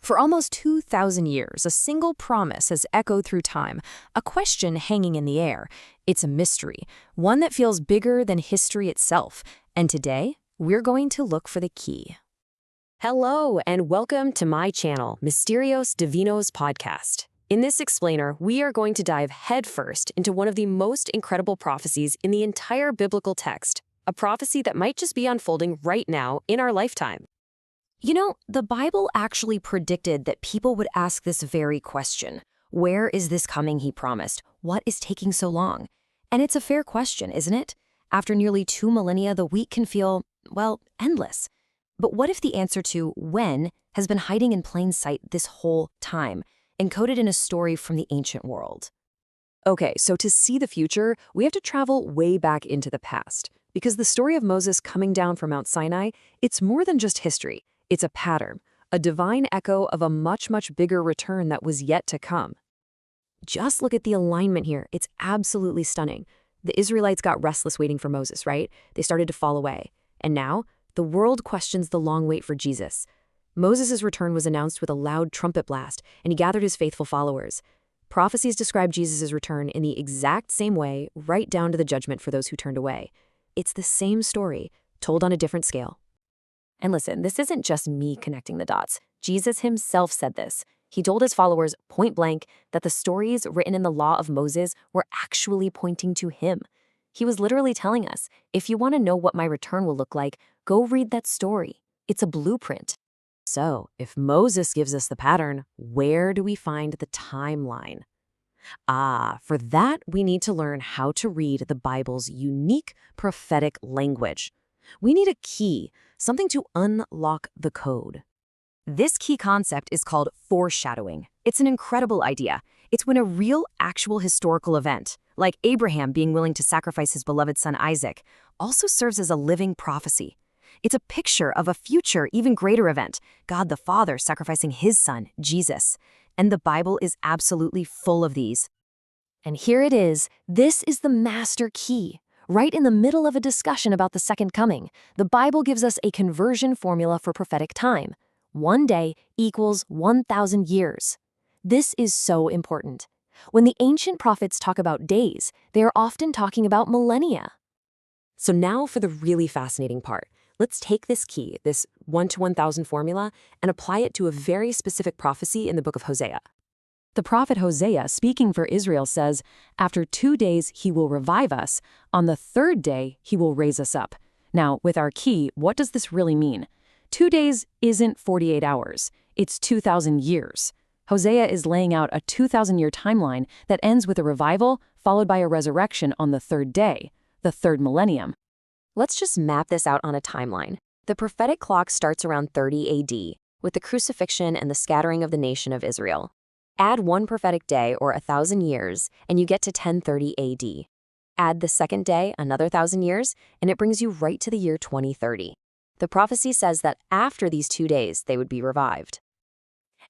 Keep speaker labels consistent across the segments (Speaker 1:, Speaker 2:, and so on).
Speaker 1: For almost 2,000 years, a single promise has echoed through time, a question hanging in the air. It's a mystery, one that feels bigger than history itself. And today, we're going to look for the key.
Speaker 2: Hello, and welcome to my channel, Mysterios Divinos Podcast. In this explainer, we are going to dive headfirst into one of the most incredible prophecies in the entire biblical text, a prophecy that might just be unfolding right now in our lifetime.
Speaker 1: You know, the Bible actually predicted that people would ask this very question. Where is this coming he promised? What is taking so long? And it's a fair question, isn't it? After nearly 2 millennia, the week can feel, well, endless. But what if the answer to when has been hiding in plain sight this whole time, encoded in a story from the ancient world?
Speaker 2: Okay, so to see the future, we have to travel way back into the past. Because the story of Moses coming down from Mount Sinai, it's more than just history. It's a pattern, a divine echo of a much, much bigger return that was yet to come. Just look at the alignment here. It's absolutely stunning. The Israelites got restless waiting for Moses, right? They started to fall away. And now, the world questions the long wait for Jesus. Moses' return was announced with a loud trumpet blast, and he gathered his faithful followers. Prophecies describe Jesus' return in the exact same way, right down to the judgment for those who turned away. It's the same story, told on a different scale. And listen, this isn't just me connecting the dots. Jesus himself said this. He told his followers point blank that the stories written in the law of Moses were actually pointing to him. He was literally telling us, if you want to know what my return will look like, go read that story. It's a blueprint. So, if Moses gives us the pattern, where do we find the timeline? For that, we need to learn how to read the Bible's unique prophetic language. We need a key, something to unlock the code. This key concept is called foreshadowing. It's an incredible idea. It's when a real, actual historical event, like Abraham being willing to sacrifice his beloved son Isaac, also serves as a living prophecy. It's a picture of a future, even greater event, God the Father sacrificing his son, Jesus. And the Bible is absolutely full of these. And here it is. This is the master key. Right in the middle of a discussion about the second coming, the Bible gives us a conversion formula for prophetic time. 1 day equals 1,000 years. This is so important. When the ancient prophets talk about days, they are often talking about millennia. So now for the really fascinating part. Let's take this key, this 1 to 1,000 formula, and apply it to a very specific prophecy in the book of Hosea. The prophet Hosea, speaking for Israel, says, "After 2 days he will revive us. On the 3rd day he will raise us up." Now, with our key, what does this really mean? 2 days isn't 48 hours. It's 2,000 years. Hosea is laying out a 2,000-year timeline that ends with a revival followed by a resurrection on the 3rd day, the 3rd millennium. Let's just map this out on a timeline. The prophetic clock starts around 30 AD, with the crucifixion and the scattering of the nation of Israel. Add 1 prophetic day, or 1,000 years, and you get to 1030 AD. Add the second day, another 1,000 years, and it brings you right to the year 2030. The prophecy says that after these 2 days, they would be revived.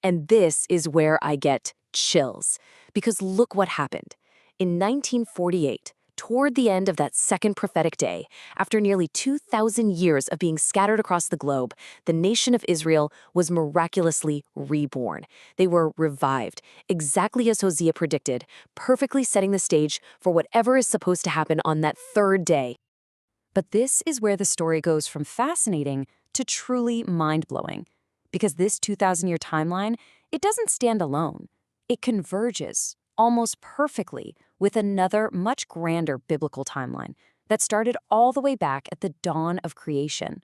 Speaker 2: And this is where I get chills, because look what happened. In 1948, toward the end of that second prophetic day, after nearly 2,000 years of being scattered across the globe, the nation of Israel was miraculously reborn. They were revived, exactly as Hosea predicted, perfectly setting the stage for whatever is supposed to happen on that 3rd day. But this is where the story goes from fascinating to truly mind-blowing. Because this 2,000-year timeline, it doesn't stand alone. It converges almost perfectly with another much grander biblical timeline that started all the way back at the dawn of creation.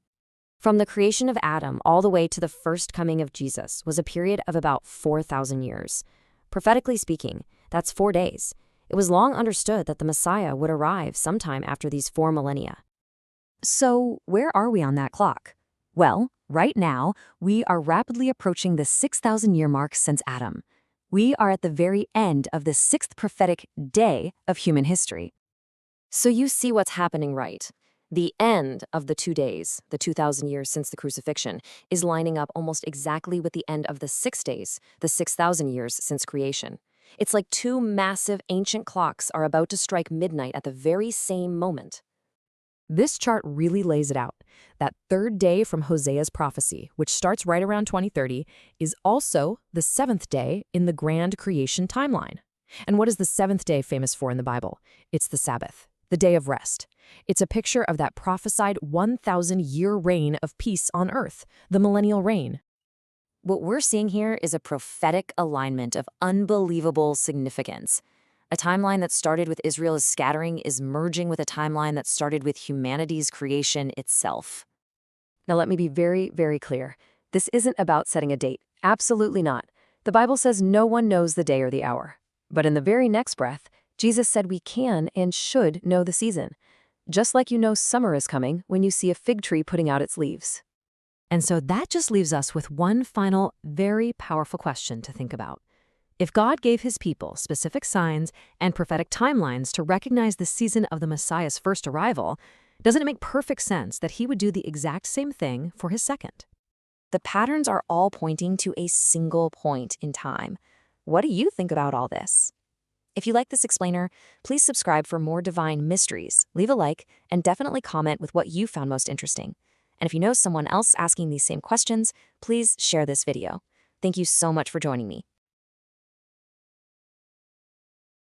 Speaker 2: From the creation of Adam all the way to the first coming of Jesus was a period of about 4,000 years. Prophetically speaking, that's 4 days. It was long understood that the Messiah would arrive sometime after these 4 millennia. So, where are we on that clock? Well, right now, we are rapidly approaching the 6,000-year mark since Adam. We are at the very end of the 6th prophetic day of human history. So you see what's happening, right? The end of the 2 days, the 2,000 years since the crucifixion, is lining up almost exactly with the end of the 6 days, the 6,000 years since creation. It's like 2 massive ancient clocks are about to strike midnight at the very same moment. This chart really lays it out. That third day from Hosea's prophecy, which starts right around 2030, is also the seventh day in the grand creation timeline. And what is the seventh day famous for in the Bible? It's the Sabbath, the day of rest. It's a picture of that prophesied 1,000-year reign of peace on earth, the millennial reign.
Speaker 1: What we're seeing here is a prophetic alignment of unbelievable significance. A timeline that started with Israel's scattering is merging with a timeline that started with humanity's creation itself.
Speaker 2: Now let me be very, very clear. This isn't about setting a date. Absolutely not. The Bible says no one knows the day or the hour. But in the very next breath, Jesus said we can and should know the season. Just like you know summer is coming when you see a fig tree putting out its leaves. And so that just leaves us with one final, very powerful question to think about. If God gave his people specific signs and prophetic timelines to recognize the season of the Messiah's first arrival, doesn't it make perfect sense that he would do the exact same thing for his second?
Speaker 1: The patterns are all pointing to a single point in time. What do you think about all this? If you like this explainer, please subscribe for more divine mysteries, leave a like, and definitely comment with what you found most interesting. And if you know someone else asking these same questions, please share this video. Thank you so much for joining me.